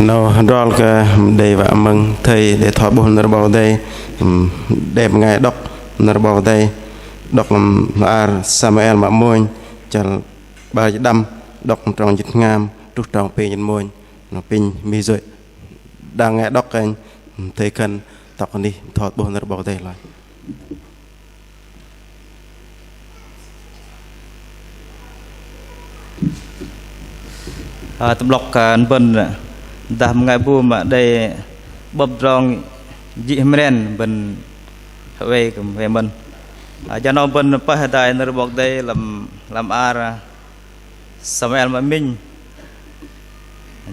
nó đó cái đây và mừng thầy để thoát bốn nợ bảo đây đẹp ngày đọc nợ bảo đây đọc làm Samuel mà môi cho ba đâm đọc trong dịch ngam trút trong pin môi nó pin mi rồi đang nghe đọc anh thầy cần tập đi thoát bốn nợ bảo đây lại tập lọc bên đam ngày bu mà đây bập rong dị mren bên về cùng về mình cho nó bên phải đại nó bọc đây làm Samuel mà minh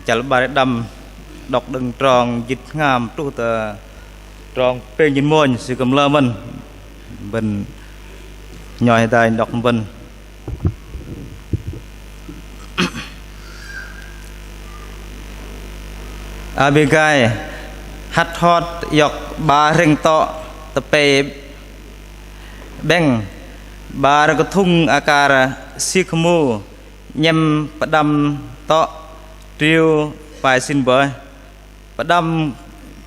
chả ba đâm đọc đừng tròn dịch ngam tu tờ tròn pe nhìn môi sự cầm lơ mình bên nhoi đại đọc bên Abigai hát hot dọc ba rừng to tập pe beng ba cái thung akara sikmu nhâm padam to triu bài xin bơi padam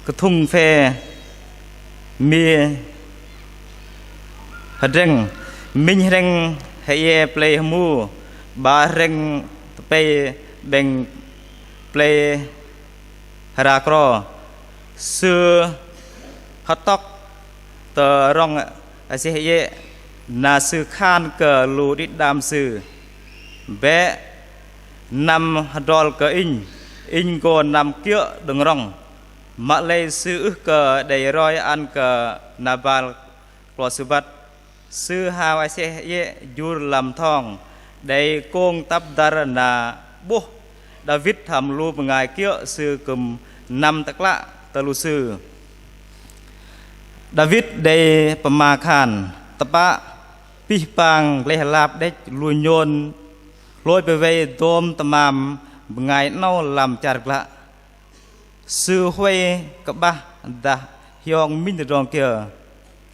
cái thung phe mi hạt rừng minh rừng hay play mu ba rừng tập pe beng play hara kro sư hot tóc tờ rong sẽ hệ na sư khan cờ lù đi đam sư bé năm đol cờ in cô năm kia đừng rong mà lấy sư cờ đầy roi ăn cờ nabal clo sư bắt sư hào sẽ hệ dùr làm thong đầy công tập dar na bố David tham lu ngài kia sư cầm năm tắc lạ tờ lu sư David đây pama khan tapa pi pang leh lap đấy lui nhon lôi về tôm tamam ngài nâu làm chặt lạ sư huê cấp ba da hiong minh rong kia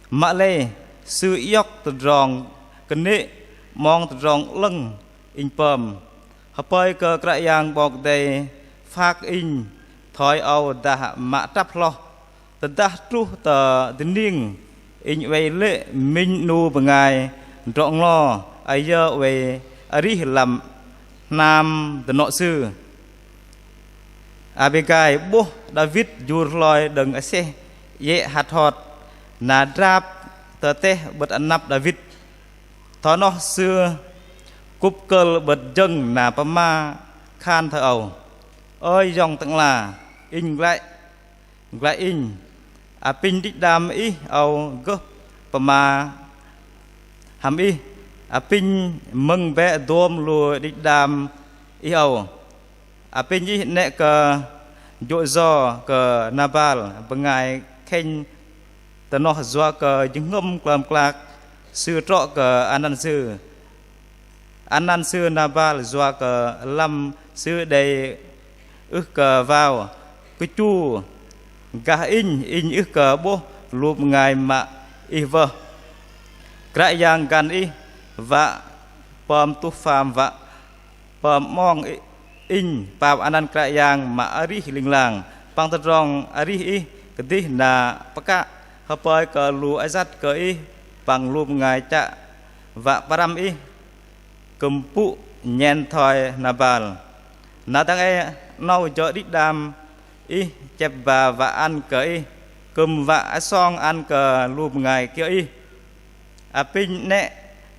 mạ lê sư yóc từ rong cân nệ mong từ rong lưng in pom hấp bơi cơ cái yang bọc đầy phát in thoi ao đã mạ trap lo từ đã tru tờ đến niên in về lệ minh nu bằng ngày rộng lo ai giờ về ari làm nam từ nọ sư Abigai bố David dùr loi đừng ở xe dễ hạt hot nà drap tờ tê bật ăn nắp David thọ nó xưa cúp cơ bật dân nà pama khan thở ầu ơi dòng tặng là in lại in pin đích đam ý ầu gấp pama hàm ý pin mừng vẽ đôm lùa đích đam ý ầu pin ý nẹ cờ dội do cờ nabal bằng ngài khen tờ nó doa cờ những ngâm cầm clark sư trọ cờ Anan sư Nabal doa cờ lâm sư đầy ước cờ vào cái chu gà in ước cờ bố lụp ngài mà y vơ cái yang gan y và pom tu phàm và pom mong in pam Anan cái yang mà ari linh làng bang thật rong ari y cái tí là paka hợp bơi cờ lù azat cờ y bằng lụp ngài chạ và param y cầm pu nhen thoi Nabal na tăng e nâu cho đích đam y chép và ăn cờ y cầm và song ăn cờ lùm ngài kia y pin nè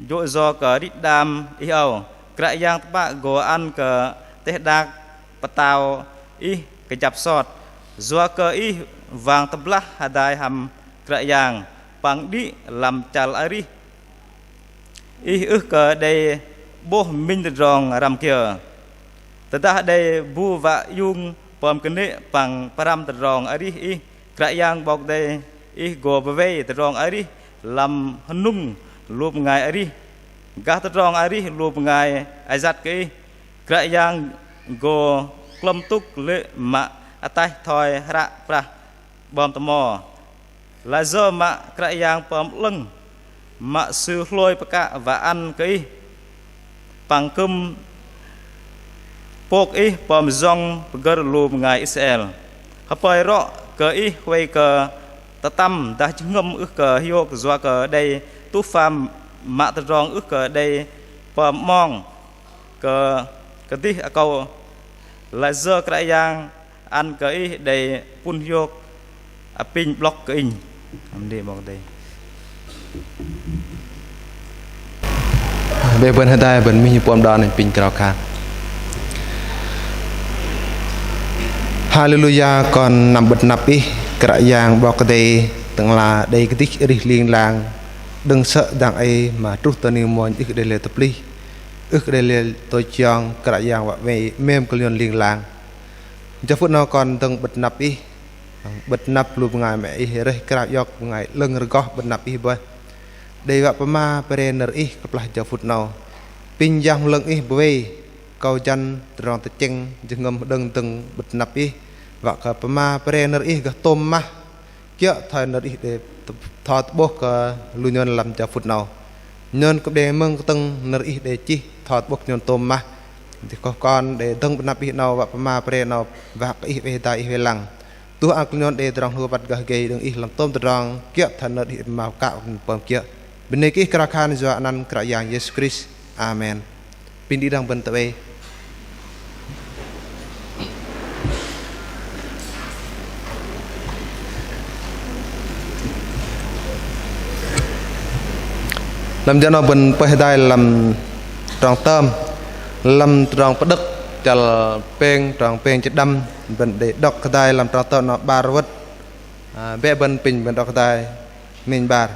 dội do cờ đích đam y ầu cái yang ba gồ ăn cờ tết đạc patao y cái chập sọt do cờ y vàng tập lá hadai ham cái yang bằng đi làm chal ari y ước cờ đây bố minh rong ram kia teta đây bu và yung pom kene bằng param rong ari y cái yang bọc đây y go về rong ari làm nung lup ngài ari gác rong ari lup ngài azat cái yang go klom tuk lệ mạ atai thoi ra pra bom tamo là do mạ cái yang pom lưng mạ sư lôi baka và ăn cái bằng cơm pok pom zong pegar lum ngai Israel hapai ro ke wei ke tatam dah ngâm ke hiok zwa ke đây tu pham mạ tròn ke đây pom mong ke ti akau la giờ cái yang ăn ke đây pun hiok apin block ke in am đi mong đây về bên hiện tại bên mình pom đòn pin cào khan Hallelujah còn nằm bật nạp ý cái dạng bọc đây từng là đây cái tích đi liên làng đừng sợ rằng ấy mà trút tên niệm môn ước đây là tập ly ước đây là tôi chọn cái dạng và về mềm cái liên làng cho phút nào còn từng bật nạp ý bật nạp luôn ngày mẹ ý rồi cái dạng ngày lưng rồi có bật nạp ý bơi đây vậy mà perenner ý gặp lại cho phút nào pin giang lưng ý bơi câu chân tròn tự chân chừng ngâm đừng từng bật nạp ý và cả mà perenner ý cái tôm mà kia thời nợ ý để thọt bốc lưu nhân làm cho phút nào nhân cũng để mừng từng nợ ý để chi thọt bốc nhân tôm mà thì có con để từng bật nạp ý nào và mà perenner nào và cái ý về tại về lằng tôi ăn nhân để tròn hùa bật gầy đừng ý làm tôm tròn kia thời nợ ý màu cạo bầm kia bên này cái karakan do anh ăn cả dạng Jesus Christ Amen pin đi đang bên tới làm cho nó bên bây đây làm tròn tôm làm tròn bất đức chal tròn chết đâm bên để đọc cái đây làm tròn tôm nó ba vật vẽ bên pin bên đọc cái đây mình ba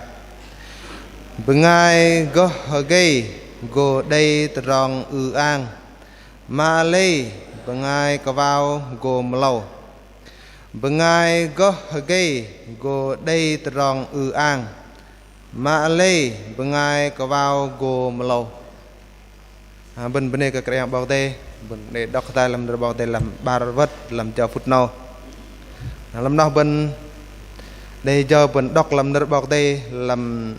bên ngay go gây go đây tròn an ma lê bên ngay có vào go lâu bên ngay go gây go đây tròn an mà lê bên ngay có vào gồm lâu bên này cái cây bao tê bên để đọc tay làm bao tê làm ba vật làm cho phút nào làm nào bên đây cho bên đọc làm bao tê làm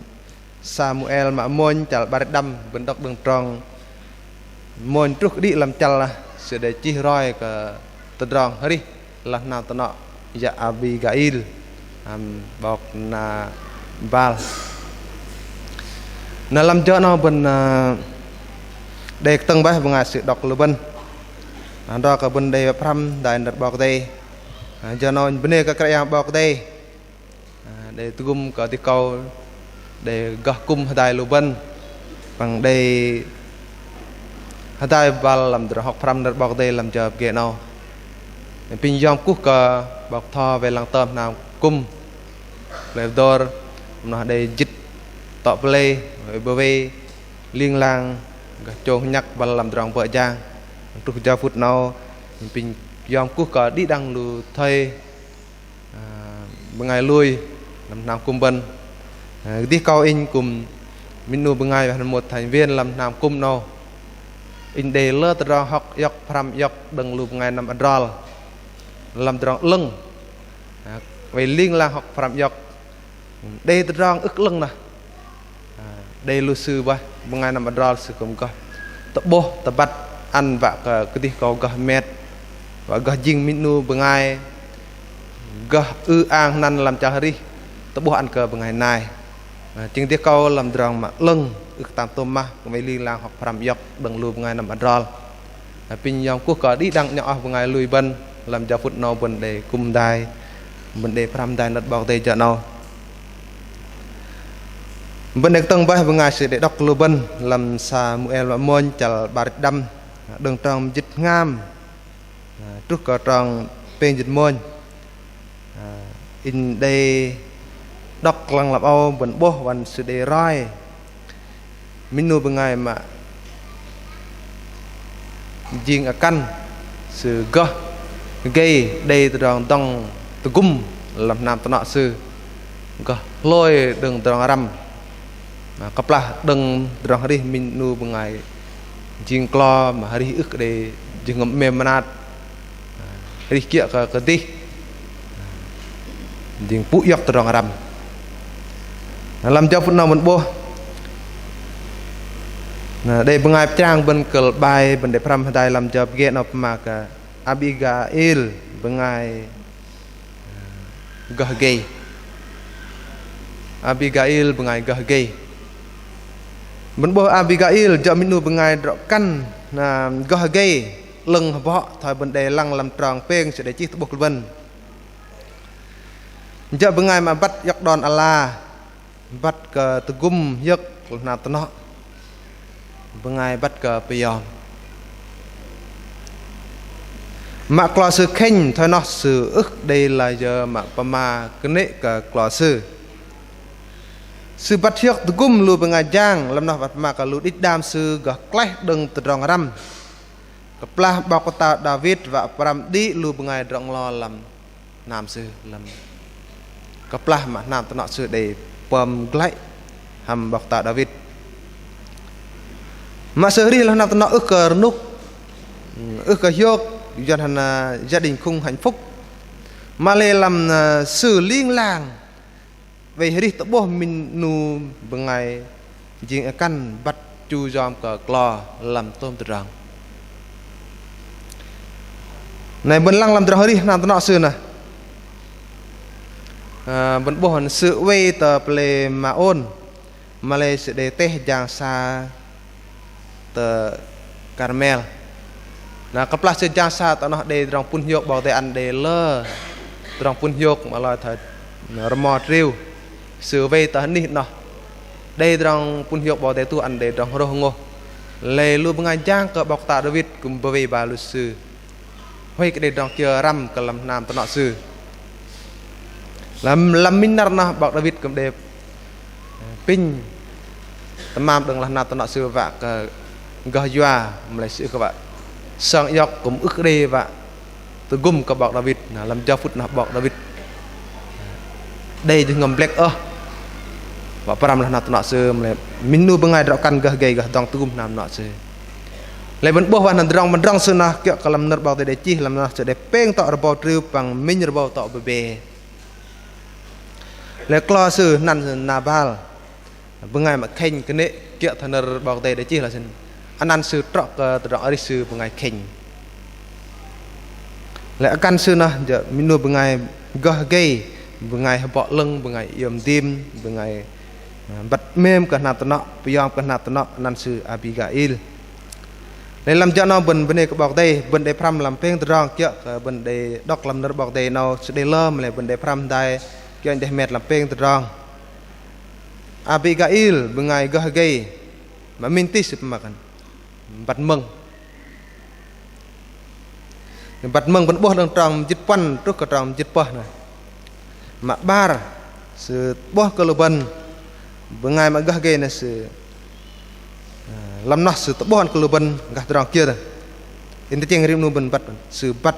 Samuel mà môn chả ba đâm bên đọc đường tròn môn trước đi làm chả là sẽ để chi roi cái từ tròn đi làm nào tao nọ dạ Abigail bọc na Val nó làm cho nó bên để từng bài bằng sự đọc lưu bên đó cả bên đây pram đại đặt bọc đây cho nó bên đây các cái bọc đây để tụm cả tí câu để gõ cung đại lưu bên bằng đây đại vào làm được học pram đặt bọc đây làm cho kia nào pin yom cúc cả bọc thò về làng tôm nào cung để door nó đây dịch tọp lê bởi liên lang chôn nhắc và làm tròn vợ giang trục gia phút nào mình yom cúc cả đi đăng lù thầy ngày lui làm nam cung bên đi cao in cùng mình nuôi bên ngày một thành viên làm nam cung nào in đề lơ tra học yọc pram yọc đừng lù ngày nằm ăn làm tròn lưng về liên lang học pram yọc đây tròn ức lưng nè đây lu sư ba ngày nằm ăn sư cũng có tập bố tập bắt ăn và cái gì có mệt và có dinh mình nuôi bên ngày có an năn làm cho đi tập bố ăn cờ bên ngày này chính tiếc câu làm tròn mà lưng ức tam tôm ma mấy liên lang học pram yọc đừng lùi bên ngày nằm ăn pin yom quốc có đi đăng nhỏ bên ngày lùi bên làm cho phút nào bên để cung đài bên để pram đài đặt bảo tây chợ nào bên đây tầng bài bên ngày sẽ để đọc lưu bên làm Samuel và môn chal ba đâm đường tròn dịch ngam trước cả tròn bên dịch môn in đây đọc lăng lập ao bên bố vẫn sự đề roi mình nuôi bên ngày mà riêng ở căn sự gơ gây đây tròn tông từ cung làm nam tao nọ sư gơ lôi đường tròn râm kaplah đừng rong hari mình nuôi bằng ngày riêng clo mà hari ức để dừng ngậm mềm manat hari kia cái tí riêng pu yok rong ram làm cho phút nào mình bố đây bengai trang ben kel bai ben de pram dai lam job get of maka Abigail bengai gahgei Abigail bengai gahgei ben bo Abigail jo minu bengai dro kan na gahgei lưng bo thoi ben de lang lam trong peng se de chi tu bok ben jo bengai ma bat yak don ala bat ke tegum yak na tno bengai bắt cờ pion mạ clò sư khinh thôi nó sư ức đây là giờ mạ pama cái nệ cờ clò sư bắt hiếc từ gum lu bengai giang làm nó bắt mà cả lu ít đam sư gật clay đừng từ rong ram cặp la bao cô ta David và Pram đi lu bengai rong lo làm nam sư làm cặp la mà nam tao nọ sư để pom glay hầm bọc ta David mà sở đi là nam tao nọ ức cờ núc ức cờ hiếc dân hàn gia đình khung hạnh phúc mà lê làm xử liên làng về đi tao bỏ mình nu bằng ngày riêng căn bắt chu giòm cờ clò làm tôm từ răng này bên lăng làm từ hơi đi nam tao nọ xưa nè bên bỏ sự vây tờ ple mà ôn mà lê sự đề tê giang xa tờ Carmel là cấp lá trên trang sa tao nó để trong phun hiệu bảo vệ ăn để lơ trong phun hiệu mà là thật mò riu sửa về tao nít nó đây trong phun hiệu bảo vệ tu ăn để trong rô ngô lệ lu bằng giang cờ bọc tạ David cùng bảo vệ bà luật sư hay cái để trong kia ram cả làm nam tao nọ sư làm minh nار nó bọc David cùng để pin tạm mam đừng làm nam tao nọ sư vạ Gahua lại sự các bạn sang dọc cũng ức đê và từ gum các bọc David là làm cho phút nào bọc David đây thì ngầm black và param là nọ sư lại minu bengai đọc căn gahgei gah dong từ gum nam nọ sư lại vẫn bỏ vào nằm trong sư na kiểu cả làm nợ bọc để chi làm nọ sẽ để peng tọ bọc triu bằng minh bọc tọ bề lại clo sư năn Nabal bengai mà khen cái nệ kiểu thằng nợ bọc để chi là xin anh ăn sư trọ từ đó đi sư bằng ngày khinh lại căn sư na giờ mình nuôi bằng ngày gahgei bằng ngày bọ lưng bằng ngày yểm tim bằng ngày bật mềm cả nát nọ pion cả nát nọ anh ăn sư Abigail để làm cho nó bần bên đây có bọc đây bên đây pram làm phèn từ đó kia bên đây đọc làm nó bọc đây nó sẽ để lơm lại bên đây pram đây kia anh để mệt làm phèn từ đó Abigail bằng ngày gahgei mà mình tí sụp mà bắt mừng vẫn bỏ đang trong dịch quan trước cả trong dịch bờ này mà ba sự bỏ cơ lubân bữa ngày mà gahgei là sự làm nó sự bỏ cơ lubân gạt trong kia rồi in cái tiếng rim nu bần bắt sự bắt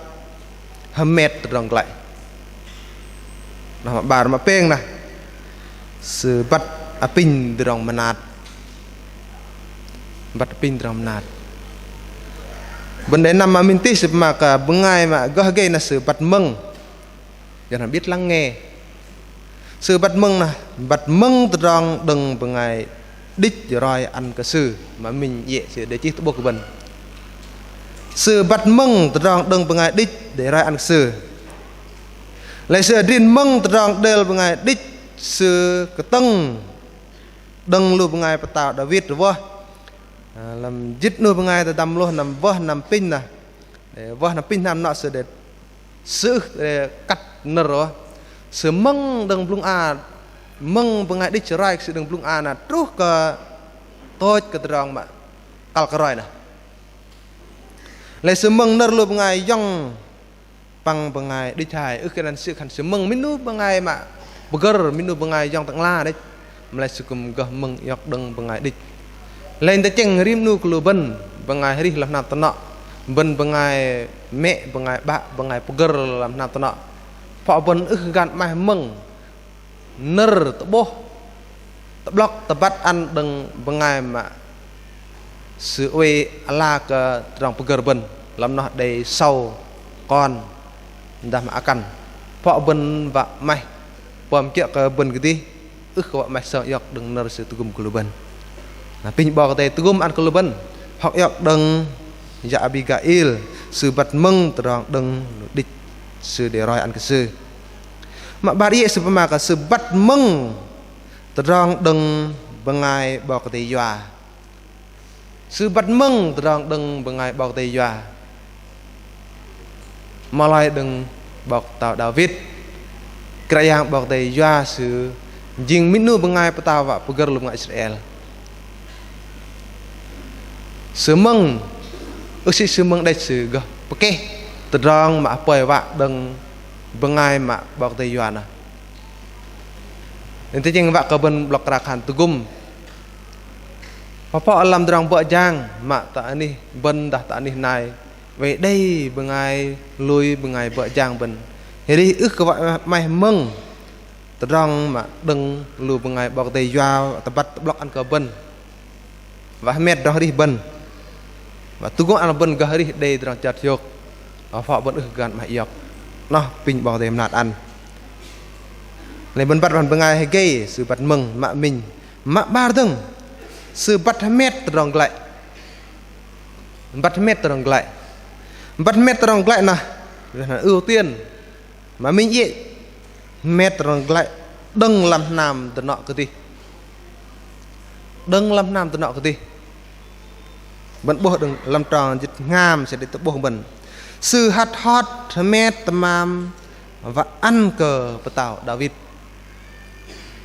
hầm mệt trong lại nó bà mà peng này sự bắt apin trong manat bắt pin trong nát vấn đề nằm mà mình tí sụp mà cả bengai mà gahgei là sự bắt mừng cho nên biết lắng nghe sự bắt mừng là bắt mừng trong đừng bengai đích rồi ăn cái sự mà mình dễ sự để chi bộ của mình sự bắt mừng trong đừng bengai đích để rồi ăn sự lại sự điên mừng trong đều bengai đích sự cái tầng đừng lu bengai bắt tạo David rồi làm dứt nuôi bằng ngày ta đâm luôn nằm vơ nằm pin nè để vơ nằm pin nằm nọ sự để giữ để cắt nở rồi sự măng đừng plung a măng bằng ngày đi chơi sự đừng plung a nè trút cái tôi cái tròn mà cal cái rồi nè lấy sự măng nở luôn bằng ngày dòng bằng ngày đi chạy cái này sự khẩn sự măng mình nuôi bằng ngày mà burger mình nuôi bằng ngày dòng tặng la đấy mà lấy sự cùng cái măng dọc đừng bằng ngày đi lên tới chừng rim nu kêu bần bằng ngày hari làm nạp tận bần bằng ngày mẹ bằng ngày bà bằng ngày poger làm nạp tận họ bần gan mai mừng nở tập bố tập lóc tập bắt ăn đừng bằng ngày mà sự uy Allah ke trong poger bần làm nó để sau con đam akan họ bần và mai bom kia ke bần cái gì các bạn mai sợ dọc đừng nở sự tụm kêu bần pin bò tê tugum ăn cơ bân học yọc đừng dạ Abigail sư bật mừng tròn đừng địch sư để roi ăn cái sư mà bà đi sư mà cả sư bật mừng tròn đừng bằng ngày bò tê dọa sư bật mừng tròn đừng bằng ngày bò tê dọa mà lại đừng bọc tàu David cái yang bọc tê dọa sư jing minu bằng ngày tàu và pegar lum Israel sư mừng ước sĩ sư mừng đây sư gờ ok từ rong mà bơi vạ đừng bằng ngày mà bọc tây doan à nên thế nhưng vạ cơ bên blok rakan tugum papa alam derang vợ giang mà ta ni bên dah ta ni này về đây bằng ngày lui bằng ngày vợ giang bên thì đi ước cơ vợ mày mừng từ rong mà đừng lui bằng ngày bọc tây doan ta bắt blok ăn cơ bên và mệt đó đi bên và tu cũng ăn bên gari đây đang chặt yok, họ vẫn gần mày yok, nó pin bỏ thêm nạt ăn, này bên bắt bằng ngày hay gây sự bắt mừng mạ mình mạ ba đừng sự bắt mét rong lại, bắt mét rong lại nè, ưu tiên mà mình vậy mét rong lại đừng làm nam từ nọ cái gì, đừng làm nam từ nọ cái gì vẫn bố đừng làm tròn dịch ngam sẽ để tập bố bẩn sư hạt hot mét tamam và ăn cờ và tàu David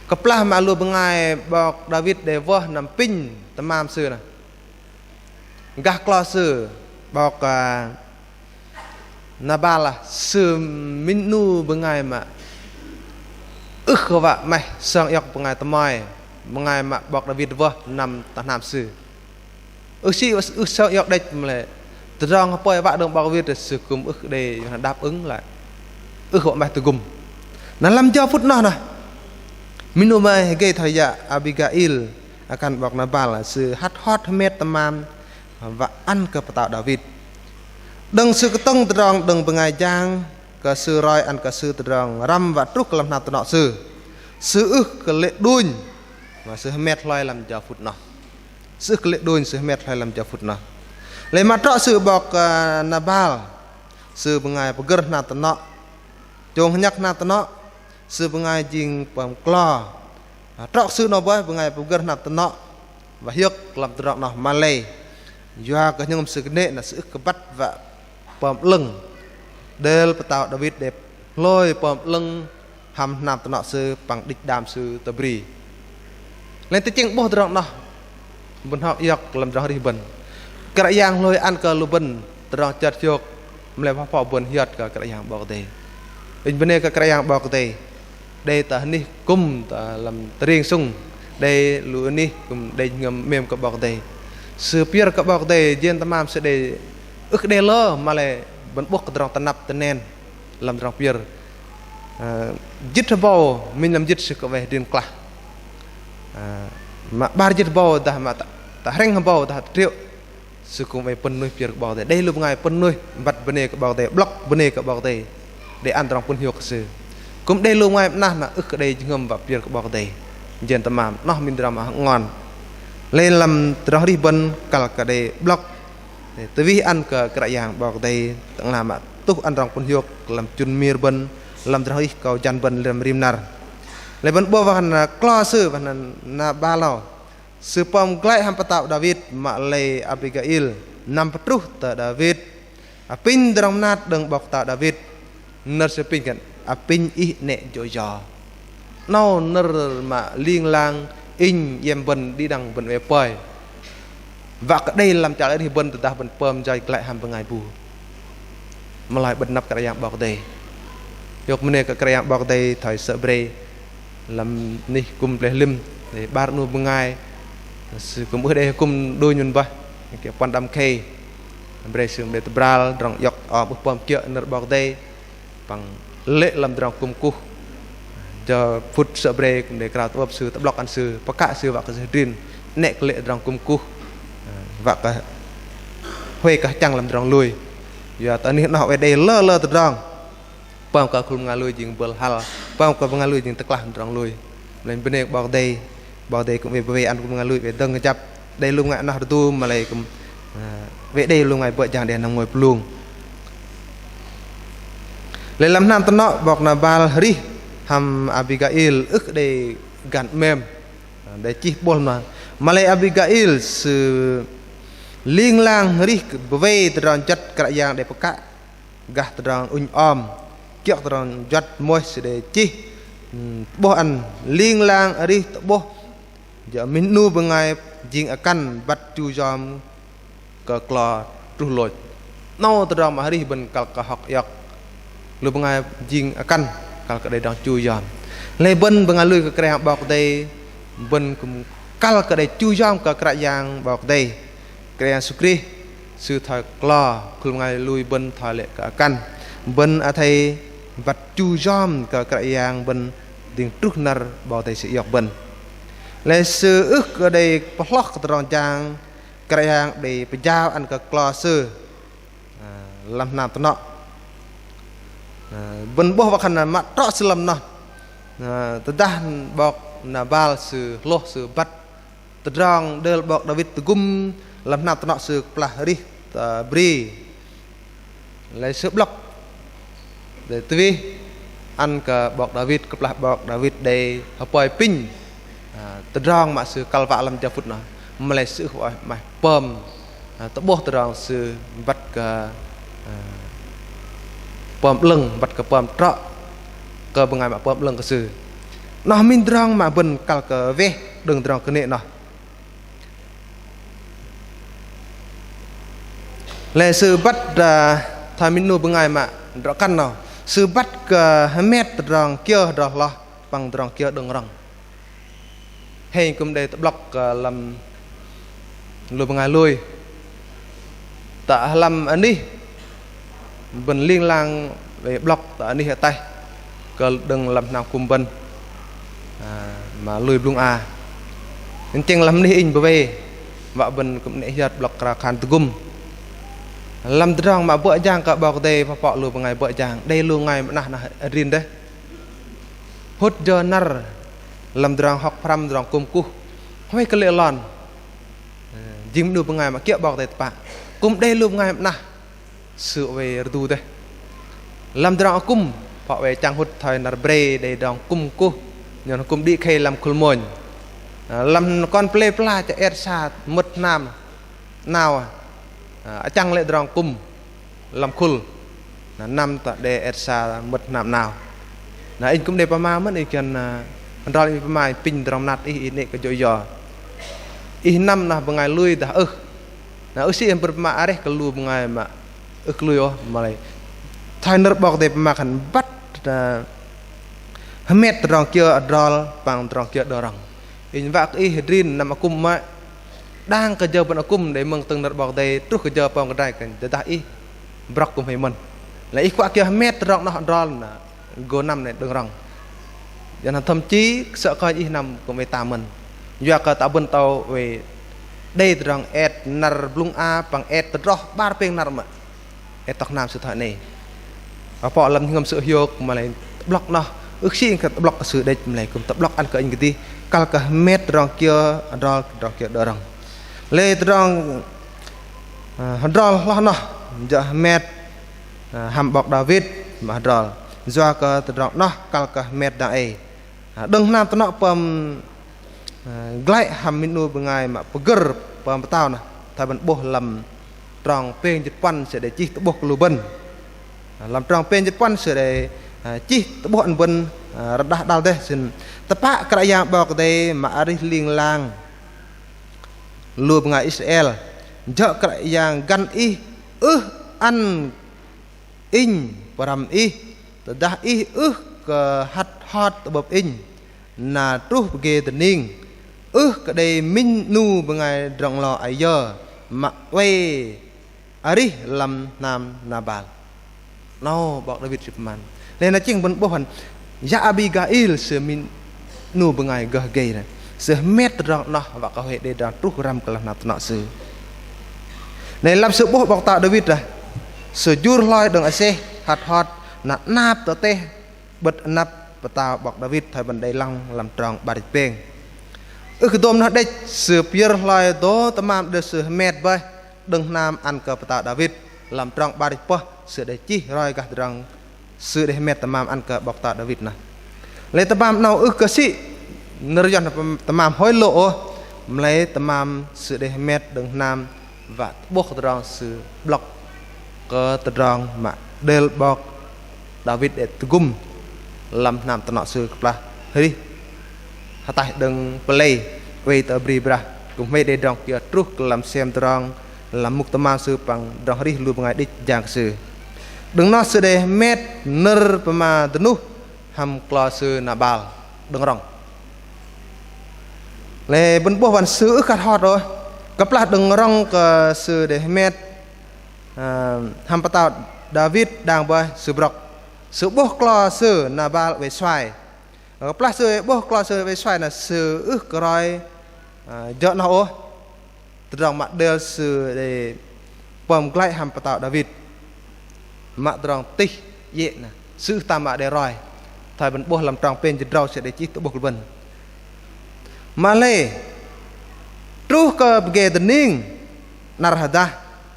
cặp la mà luôn ngày bọc David để vợ nằm pin tamam sư này gác lo sư bọc Nabal là sư minu ngày mà khờ vạ mày sang yok ngày tamai ngày mà bọc David vợ nằm nam sư sĩ sao yok đây mà từ rong bơi vạ đường bao việt sự cùng để đáp ứng lại họ mày từ cùng nó làm cho phút nó này minu mai gây thời gian Abigail akan bọc Nabal là sự hát hot mét tamam và ăn cơ tạo David đừng sự tông từ rong đừng bằng ngày giang cơ sư roi ăn cơ sư từ rong ram và trúc làm nào từ nọ sư cơ lệ đuôi và sự mét loay làm cho phút nó sự lệ đôi sự mệt hay làm cho phút nào lấy mặt trọ sự bọc Nabal sự bằng ngày bờ gờ nát nọ chồng nhắc nát nọ sự bằng ngày jing bằng clo trọ sự nó với bằng ngày bờ gờ nát nọ và hiếc làm trọ nó Malay do cái những sự nệ là sự cái bắt và bầm lưng đều tạo David đẹp lôi bầm lưng hầm nát nọ sự bằng địch đàm sự Tabri lên tới chừng bố trọ nó bên họ yok làm rõ đi bên cái yang lôi ăn cờ lu bên tròn chặt chok mày phải phò bên hiệt cái yang bọc tê bên này cái yang bọc tê đây ta ni cung ta làm riêng sung đây lu ni cùng đây ngầm mềm cái bọc tê sự pier cái bọc tê dân ta mam sẽ đây ước đây lo mà lại bên bốc cái tròn ta nắp ta nen làm tròn pier dứt bao mình làm dứt sự cái về điên class mà ba chiếc bao dah mà ta reng bao ta triệu sự cùng về phân nuôi pier bao đây lúc ngày phân nuôi vặt bên này cái bao block bên này cái bao để ăn trong phân hiệu sự cũng đây lúc ngày na mà ức đây ngâm vào pier bao dân ta làm nó mình drama ngon lên làm trong đi bên cả đây block để tới vì ăn cái dạng bao đây tặng làm mà túc ăn trong phân hiệu làm chun mir bên làm trong đi cầu chân bên làm rim nar lấy bên bố và là clo sư và là ba lò sư pom glại ham tạo David mà lấy Abigail nằm bắt tại David pin trong nát đừng bọc tạo David nợ sự pinกันpin ít nệ dồi dò nó nợ mà liên lang in yem bần đi đằng bần về bơi và cái đây làm trả lại thì bần từ ta bần pom dài lại ham ngày bù mà lại bần nắp cái dạng bọc đây yok mình cái dạng bọc đây thời sợ bre làm ni cùng để lim để ba nu bằng ngày sự cùng bữa đây cùng đôi nhún ba cái quan đam khay bre sườn để bral rong yok ở bức pom chợ nợ bọc đây bằng lệ làm rong cùng cu cho phút sợ bre cùng để cào tập sư tập block ăn sư bắc cả sư và cái riêng nẹt lệ rong cùng cu và cái huê cả chăng làm rong lùi giờ tận hiện họ về đây lơ từ rong pom cả cùng ngà lùi dừng bờ hal pom cả ngà lùi dừng tắc làm rong lùi lên bên đây bao đây cũng về ăn cùng ngà lùi về đằng chập đây luôn ngại nó tu mà lại cũng về đây luôn ngại vợ chàng để nằm ngồi luôn lấy làm nam tân nọ bọc là bal ri ham Abigail ức để gắn mềm để chi bol mà lại Abigail sự liên lang ri về từ đòn chất cả dạng để bạc gạt từ đòn kiệu từ đòn giật môi để chi bố ăn liên lang ri bố giờ mình nu bằng ngày riêng akan bắt chu jom ke klo truh loj no từ đòn mà ri bên kal ka học yak lu bằng ngày riêng akan kal ka đây đòn chu jom lấy bên bằng ngày lui cái kẻ bọc đây bên cũng kal ka đây chu jom ke cả dạng bọc đây kẻ sukri sư thời klo cùng ngày lui bên thời lệ cả akan bên thầy bắt chu jom ke cả dạng bên tiếng truh nar bọc đây sự yak bên lấy sư ức ở đây plot tròn trang cái hàng để bây giờ ăn cái clo sư làm nam tao nọ bên bố khăn là mặt trọ sư làm nọ tao đan bọc là bal sư lo sư bắt tao rong đưa bọc David từ gum làm nam tao nọ sư plahri bri lấy sư block để tv ăn cái bọc David cái bọc David để hợp bài pin từ rong mà sự calva làm cho phút nào mà lại sự gọi mà pom tập bố từ rong sự bắt cái pom lưng bắt cái pom trọ cái bằng ngày mà pom lưng cái sự nó min rong mà bên cal cái ve đừng rong cái nệ nó lại sự bắt thay min nu bằng ngày mà rõ căn nào sự bắt cái mét rong kia đó lo bằng rong kia đừng rong hay cũng để block làm lùi bằng ngày lui ta làm anh đi bên liên lang về block ta anh đi hiện tay cơ đừng làm nào cùng bên mà lùi luôn nên chừng làm đi in về và bên cũng để giật block ra khăn tugum làm tròn mà vợ chàng cả bọc đây và bỏ lùi bằng ngày vợ chàng đây luôn ngày mà nè riêng đấy hốt giờ nar làm drang học pram drang kum ku hoi cái lệ lòn dìm được một ngày mà kia bọc đây bạn cũng đây luôn ngày nè sự về tu đây làm drang kum họ về trang hút thời nar bre để drang kum ku nhờ nó kum đi khay làm khul mồn làm con play pla cho ersa mất nam nào trang lệ drang kum làm khul năm tại để ersa mất nam nào là anh cũng để pa ma mất ý kiến rồi mình phải pin trong nát ý này cái chỗ giờ ý năm là bằng ngày lui đã là sĩ em bật mã đấy cái lui bằng ngày mà lui mà lại thay nước bọc để mà khẩn bắt mét trong kia rồi bằng trong kia đó rằng in vác ý rin nằm ở cung mà đang cái giờ bên ở cung để mừng từng nước bọc để trước cái giờ bằng cái này cái để ta ý bọc cùng phải mình lại ý qua kia mét trong nó rồi là go năm này được rằng cho nên thậm chí sợ coi ý nằm của mấy ta mình do cả ta bên tàu về đây rằng et nar blung a bằng et roh bar peng nar mà et tóc nam sự thật này và họ làm ngầm sự hiếu mà lại block nó ước xin cái block cái sự đây mà lại cũng tập block ăn cái anh cái gì cal cái met rằng kia đó rằng lê rằng rồi lo nó giờ met ham bọc David mà rồi do cái rằng nó cal cái met đại đừng nam tao nọ pom glại hàm min nu bằng ngày mà pger pom tao nè thay bên bố làm tròn pen Nhật Bản sẽ để chi tao bố lù bên làm tròn pen Nhật Bản sẽ để chi tao bố anh bên đặt đào đây xin tập hạ cái dạng bảo cái đây mà ari liên lang lù bằng ngày Israel chợ cái dạng gan y ăn in param y dah y hạt hot bập in na truh bge tening cái đây min nu bằng ngày rong lo ai giờ mà quay ari làm nam nabal no bọc David Superman nên là chính bên bố hẳn ya Abigail sửa min nu bằng ngày gờ gay này sửa mét rong nó và có hệ để đàn truh ram cái làm nọ sửa này làm sự bố bọc tạo David rồi sửa jur loi đừng ai xe hạt hot nát nạp tao tê bật nắp và tao bọc David thời bên đây long làm tròn bà địch beng cái tôm nó đếch sửa pier lại đó tầm am được sửa mệt vậy đừng nam ăn cờ bata David làm trong ba đi po sửa để chi rồi cả trong sửa để mệt tầm am ăn cờ bata David này lấy tầm am nào cái gì nơi dân tầm am hối lộ lấy tầm am sửa để mệt đừng nam và buộc trong sửa block cờ trong mà del bọc David để gum làm nam tận nọ sửa là đi hạt tại đừng play về tờ bra cũng mấy để đong kia trúc làm xem trong làm mục tâm sư bằng đong đi luôn ngày đi giang sư đừng nói sư để met nơ mà tenu ham clo sư nabal đừng rong lệ bên bộ văn sư khát hot rồi cấp là đừng rong cái sư để met ham patao David đang bơi sư bọc sư bộ clo sư nabal về xoài plus bố class về xoay là sự ước rồi dọn nó từ trong mặt đều sự để bom lại hàm tạo David mặt trong tích dễ nè sự tam mạ để rồi thời vẫn bố làm trong bên rau sẽ để chi tổ bộc vân mà lệ trú cơ ghé tên ninh narhada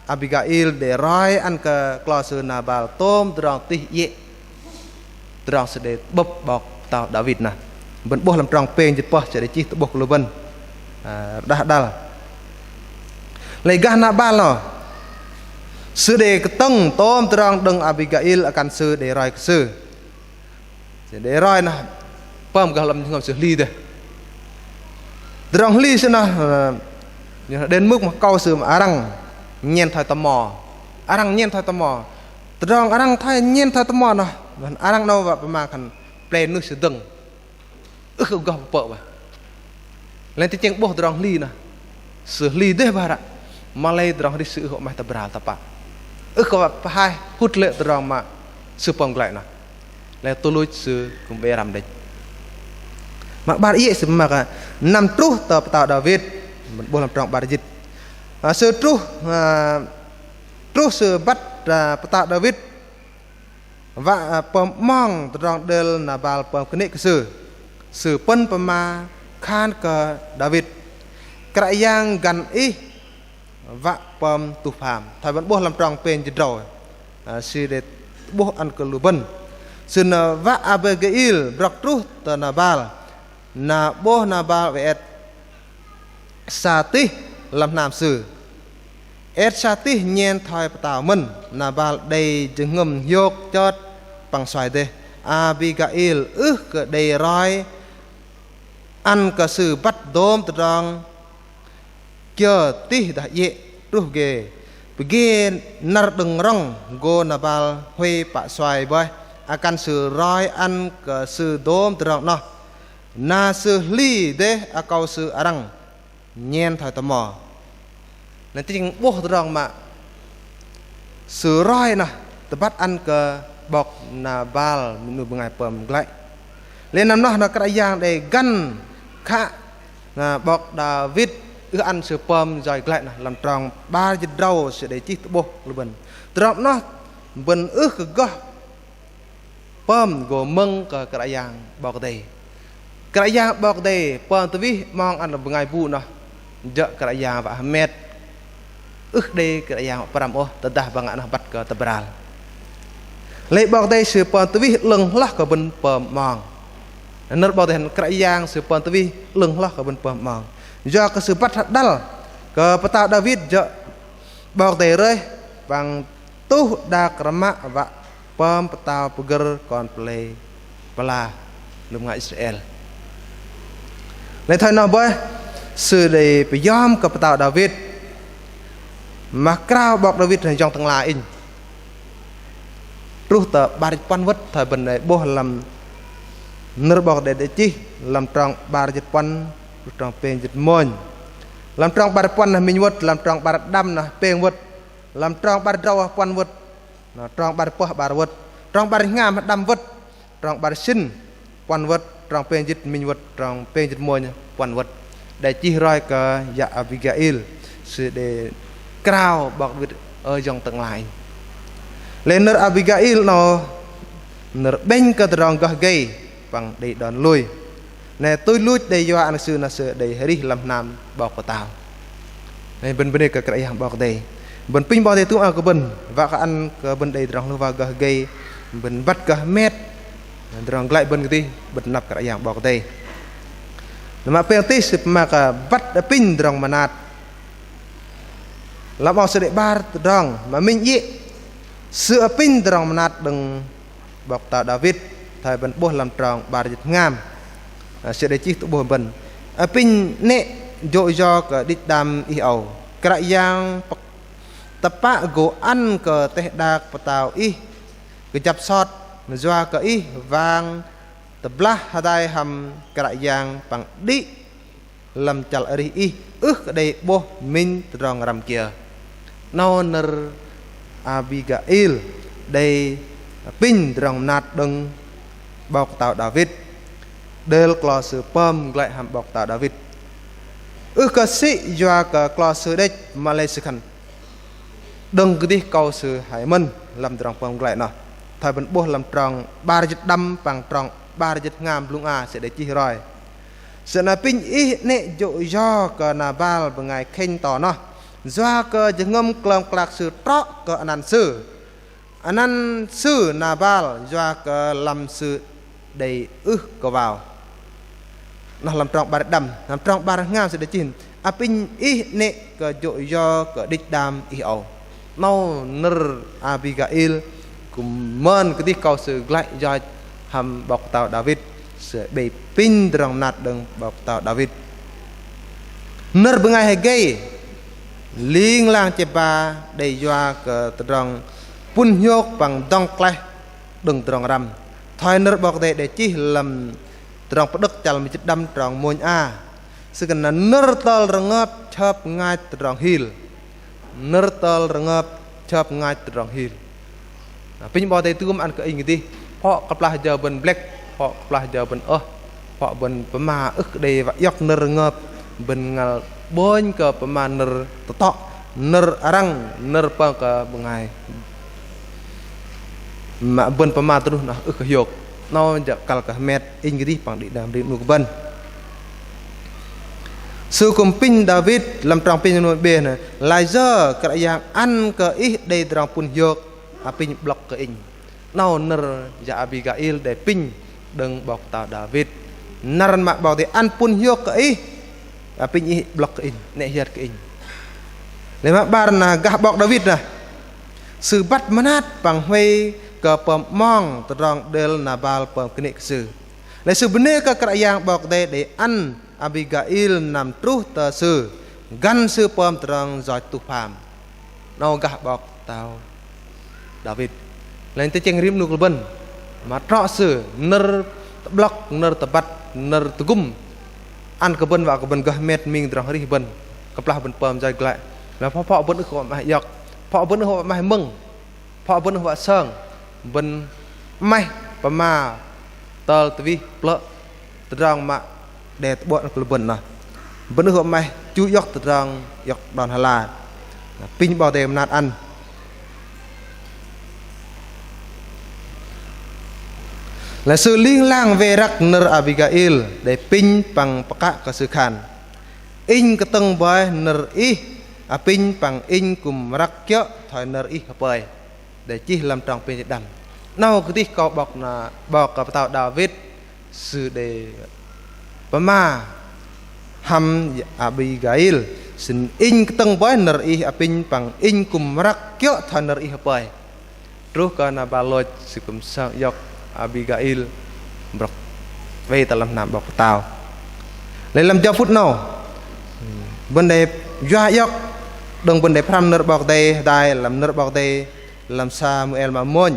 Abigail để rồi ăn cơ class Nabal tôm từ trong tích dễ từ trong sẽ để bóp bọc tao David nè vẫn bố làm trong pen dịch po sẽ để chi tổ bộc lô vân đã lấy gan Nabal nó sư để cái tông tôm trong đằng Abigail akan sư để rồi sư để rồi nè pom cái làm ngầm xử lý đây trong lý sư nè đến mức mà câu sư mà arang nhen thay tầm mò arang nhen thay tầm mò trong arang thay nhen thay tầm mò nè arang đâu vậy mà cần play nước sử dụng không gặp vợ vậy lên tới tiếng bố trong lý nè xử lý đấy bà mà lấy trong đi sự họ mày tập ra tập ạ có hai hút lệ trong mà sự phong lại nè là tôi lối sự cũng về làm đấy mà bà ý sự mà nằm trú tập tạo David mình bố làm trong bà dịch sự trú sự bắt tạo David và mong trong del Nabal cái sự phân mà khan ke David cái yang gan ý và pom tu phàm thay vẫn bố làm trong pen chỉ rồi sư để bố ăn cơm lúa bần sư và Abigail brak tru tờ Nabal na bố Nabal về Sati làm nam sư Sati nhen thay tàu mình Nabal đầy chừng ngầm yok chót bằng xoài đây Abigail đầy rồi ăn cả sự bắt đốm từ trong chờ tí đã dễ rút ghê begin nar đừng rong go Nabal huê bạ xoài bơi akan sự roi ăn cả sự đốm từ trong nó na sự ly đế akau sự arang nhen thời tầm mò nên tiếng bố từ trong mà sự roi nè từ bắt ăn cả bọc Nabal mình nuôi ngày bầm lại lên năm nó cái giang để gắn khá bọc David ăn sự pom rồi lại làm tròn ba dịch rau sẽ để chi bố luôn trong nó vẫn go pom gồm măng cái giang bọc đầy cái giang bọc đầy pom tôi biết mong ăn được ngày vụ nó giờ cái giang và mệt đây cái giang param ô tận ta bằng anh bắt cái tập ra lấy bọc đầy sự pom tôi biết lưng lắc cái bên pom mong nó bảo thành cái giang sự pom tôi biết lưng lắc cái bên pom mong do cái sự bắt đal ke peta David jo bọc teh rơi bằng tu đa krama và pom peta puger kon play pala lum ngai Israel lấy thay nó bơi sự để bị yom ke peta David mà krao bọc David thành trong tầng lại in rút tờ ba pan vất thời bình này bố làm nơ bọc để chi làm trong ba pan trong pen dịch môn làm trong ba quan là mình vượt làm trong ba đâm là pen vượt làm trong ba rau quan vượt trong ba po ba vượt trong ba ngam đâm vượt trong ba sinh quan vượt trong pen dịch mình vượt trong pen dịch môn quan vượt để chi roi cả dạ Abigail sự để cao bọc vượt ở trong tầng lại lên nơi Abigail nó nở bên cái trong gà gay bằng để đòn lui nè tôi lui đây do anh sư nó sư đây heri làm nam bọc của tao này bên bên đây cái yang bọc đây bên pin bọc đây tu ăn cái bên và cái ăn cái bên đây trong lưu vào cái gây bên bắt cái mét trong lại bên cái bên nắp cái yang bọc đây mà penalti mà cái bắt pin trong manat làm ao sẽ bar trong mà mình gì sửa pin trong manat đừng bọc tao David thời bên bố làm tròn bar dịch ngam sẽ để chi tụ bồn bẩn pin nè dội do cái đít đam y ẩu cái yang tập bạ gỗ ăn cái tệ đạc và tàu y cái chập sọt do cái y vàng tập lá hai hầm cái yang bằng đi làm chặt ở đây y cái đây bố mình tròn làm kia nó nở Abigail đây pin tròn nát đừng bọc tàu David del klase pam lại ham bọc tàu David cái sĩ do cái klase đấy Malaysia đừng cứ đi câu sự hải mân làm tròn pam lại nào thời vẫn bố làm tròn ba dịch đâm bằng tròn ba dịch ngam luôn sẽ để chi rồi sẽ là pin ý nè dội do cái là ba bằng ngày khen tỏ nó do cái những ngâm clang lạc sự trọ cái anh ăn sư là ba do cái làm sự đầy có vào nó làm tròn ba đầm làm tròn ba ngam sẽ để chín pin ý nè cái dội do cái địch đam ý ẩu nó nơ Abigail cùng mơn cái đi câu sự lại do hầm bọc tàu David sẽ bị pin trong nát đường bọc tàu David nơ bên ngay hay gay liên lang chepa đầy do cái trong pun nhok bằng dong clay đừng trong ram thôi nơ bọc để chi làm trong đất chal mình đâm trong môn a sự cần là nơ tol rangap chop ngay trong hill nơ tol rangap chop ngay trong hill pin bao tay tuom ăn cái gì họ cặp là giờ bên black họ là giờ bên họ bên pema đây và yok nơ ngập bên ngal boin ke pema nơ to nơ arang nơ pa ke bengai mà bên pema terus nah yok nó giờ kal ke met in cái bằng đi đam đi nu bên sư cùng pin David làm trong pin nuôi bê này lại giờ cái dạng ăn cái ít đây trong pun yok pin block ke in nào nơ dạ Abigail để pin đừng bọc tàu David naran mak bọc thì ăn pun hiok cái pin i block in nè hiệt cái in lấy mak bar na gah bọc David nè sự bắt manat bằng huy ke pemong terang del nabal pem kini sự lấy sự bener ke kerajaan bọc để ăn Abigail nằm truh tờ sự gan sự pem terang giỏi tu phàm nào gah bọc tàu David lain tu ceng rim nukul ben matra se ner blok ner tebat ner tegum an ke ben wa ke ben gah met ming drang ri ben keplah ben pam jai glai la pho ben ko ma yok pho ben ho ma meng pho ben ho sang ben mai pama tel tvi plo drang ma de bon ke ben na ben ho mai chu yok drang yok don hala pin bao tem nat ăn là sự liên lang về rắc nơ Abigail để pin bằng paka cái sự khàn in cái tầng bài nơ y pin bằng in cùng rắc chợ thời nơ y hợp bài để chi làm tròn pin đầm nào cái tí có bọc là bọc cái tàu David sự để pama ham Abigail xin in cái tầng bài nơ y pin bằng in cùng rắc chợ thời nơ y hợp bài trước cái là balot sự cùng sang yok Abigail bọc về ta làm nằm bọc tàu lấy làm cho phút nào vấn đề doa yok đừng vấn đề pram nợ bọc đây đài làm nợ bọc đây làm Samuel mà môn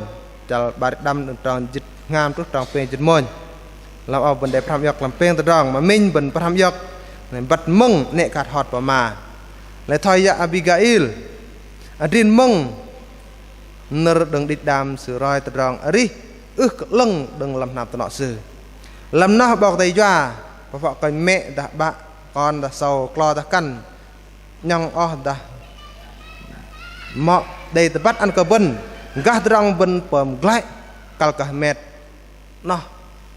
cho bà đâm tròn dịch ngam trước tròn pen dịch môn làm ở vấn đề pram yok làm pen từ tròn mà mình vấn pram yok này bắt mông nệ cạt hot vào mà lấy thôi ya Abigail adin mông nợ đừng đi đam sửa roi từ tròn ari lưng đừng làm nằm nọ sự làm nó bọc tay doa và vợ con mẹ đã bạ con đã sầu clo đã căn nhong đã mọ đây ta bắt ăn cờ bân gắt răng bân pầm lại cal cả mệt nó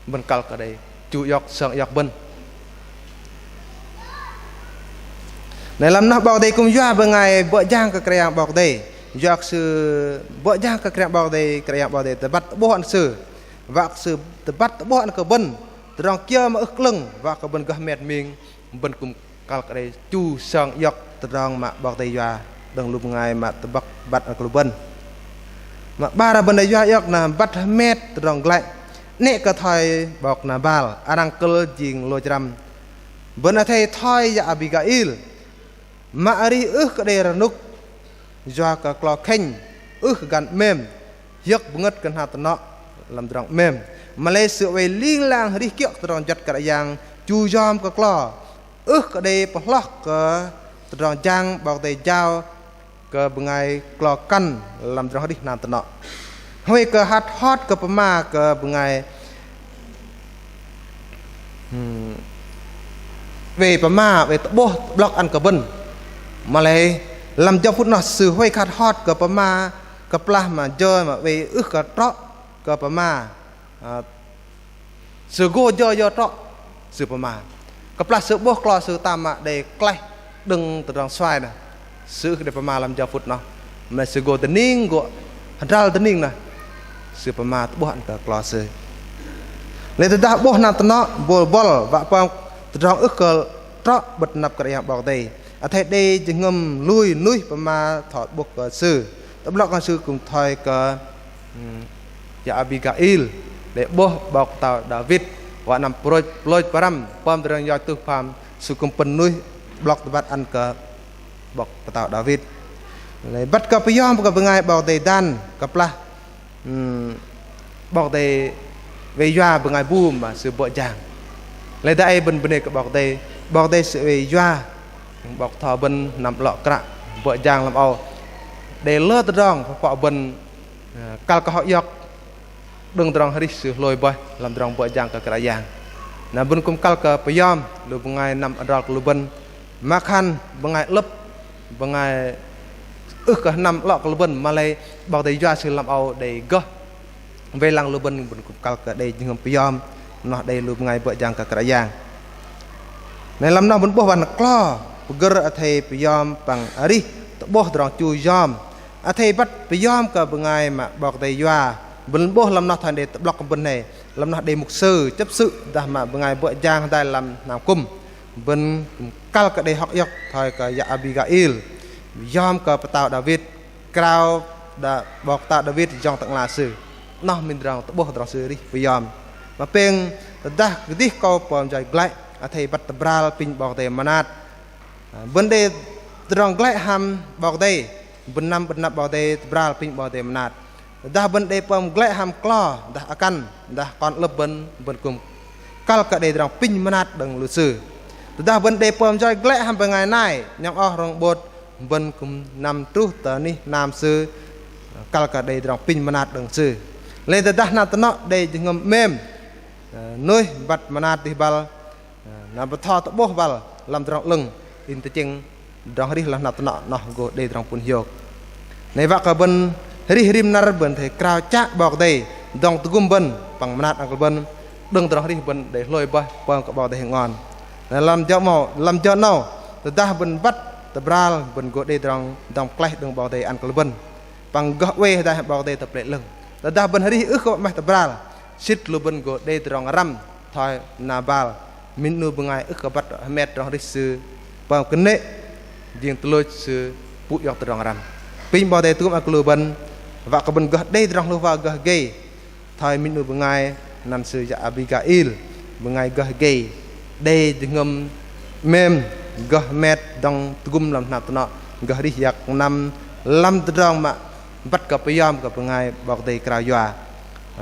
bân cal cả đây chú dọc sợn dọc bên này làm nó bảo đây cũng doa bên ngày vợ giang cái kẹo bảo đây dọc sự vợ giang cái kẹo bảo đây từ bắt bố hận sự và sự từ bắt bố hận cái bên từ đằng kia mà ức lưng và cái bên cái mệt mình bên cùng cal cái đây chú sợn dọc từ đằng mà bảo đây doa đằng lúc ngày mà từ bắt ở cái bên mà ba là bên đây doa dọc là bắt mệt từ đằng lại nè cái thoi bọc là bal arang cơ jing lo jram bên đây thoi ya Abigail mà ari cái đây là nút doa cái clo khen gan mềm giấc bungất cái hạt nọ làm tròn mềm mà lấy sự về liên lang đi kiệu tròn chặt cái giang chu jom cái clo cái đây bọc lắc cái tròn giang bọc tay dao cái bungai clo căn làm tròn đi làm nọ hơi cái hạt hot cái pema cái bungai về pema về bố block ăn cái bên mà lấy làm cho phút nó sự hơi khát hot cái pema cái pla mà chơi mà về cái trọ cái pema sự go do trọ sự pema cái pla sự bố clo sự tam mà để clay đừng từ đằng xoay nè sự cái pema làm cho phút nó mà sự go tên nín go ra tên nín nè sự pema bố ăn cái clo sự lấy từ đó bố nằm từ nó bol và phong từ trong cái trọ bật nạp cái dạng bảo đây thế đây chỉ ngâm lui núi mà thọ buộc cái sư tập lọc cái sư cùng thời cái ya Abigail để bố bọc tàu David và nằm proi param pom từ do tư phàm sư cùng pin núi block bắt ăn cái bọc tàu David lấy bắt cái piyom cái ngày bảo đây dan cái pla bảo đây về doa bên ngày bu mà sự bội giang lấy đây bên này cái bảo đây sự về doa bọc thò bên nằm lọ cạ vợ giang làm ao để lơ từ đằng họ bên cal có họ dọc đừng từ đằng hết sự lôi bơi làm đằng vợ giang cả giang là bên cùng cal cả piyom lúc ngày nằm ở đằng lúc bên makan bên ngày lấp bên ngày cả nằm lọ lúc bên mà lấy bảo đây doa sự làm ao để gỡ về lăng lúc bên cùng cal cả đây nhưng piyom nó đây lúc ngày vợ giang cả giang này làm nào bên bố bạn clo ger thầy piyom bằng ari bố tròn chui yom thầy bắt piyom cả bengai mà bọc thầy doa bên bố làm nó thành để block bên này làm nó để mục sư chấp sự đã mà bengai vợ giang đây làm cung bên cal cả đây học dọc thời cả ya Abigail yom cả tàu David cao đã bọc tàu David trong tận là sư nó mình tròn bố tròn sư đi piyom mà peng đã cái câu pom chạy lại thầy bắt bral pin bọc thầy manat vấn đề trong lại ham bảo đây bên năm bảo đây bral pin bảo đây nát dah vấn đề pom lại ham clo dah akan dah con lớp bên cùng cal cả đây trong pin nát đằng lư sử dah vấn đề pom chơi lại ham ngày nay nhang rong bột bên cùng năm trú tờ ni nam sư cal cả đây trong pin nát đằng sử lên từ dah nát nó đây ngầm mềm nuôi bắt nát thì bal nằm thọ tập bố bal làm trong lưng in tự chừng đong ri là nát nọ go đây trong pun hiok này vác cái bên ri rim nar bên thì cao chát bọc đây dòng tugum bên bằng nát ang bên đừng trong ri bên để lôi bay bằng cái bọc đây ngon làm cho màu làm cho nào từ ta bên bắt từ bral bên go đây trong clay đừng bọc đây ăn cái bên bằng gõ quê đây bọc đây tập lệ lưng từ ta bên ri ước có mấy từ bral sit lu bên go đây trong ram thôi nabal min nu bengai ước có bắt met trong ri sư bằng cái nệ riêng tôi sự bụi dọc từ rong ram pin bao đây tôi cũng ban và các bên gật đây rong lova gật gay thời mình được bengai nằm sự dạ Abigail bengai gật gay đây ngâm mềm gật met dong tugum làm nạp nọ gật đi giặc năm năm từ rong mà bắt gặp piyom gặp bengai bọc đây cào dọa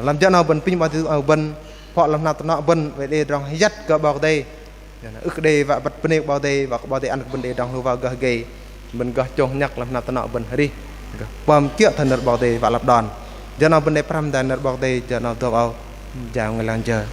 làm cho nào bên pin bao tôi bên họ làm nạp nọ bên về đây rong dắt gặp bọc đây ước đây và bắt bên bao đây và bao đây ăn bên đây trong vào gờ gầy mình gờ trồng nhặt làm nào tao nọ bên đi bom kia thành bao đây và lập đòn giờ nào bên đây pram đàn bao đây giờ nào tao vào chào người làm chờ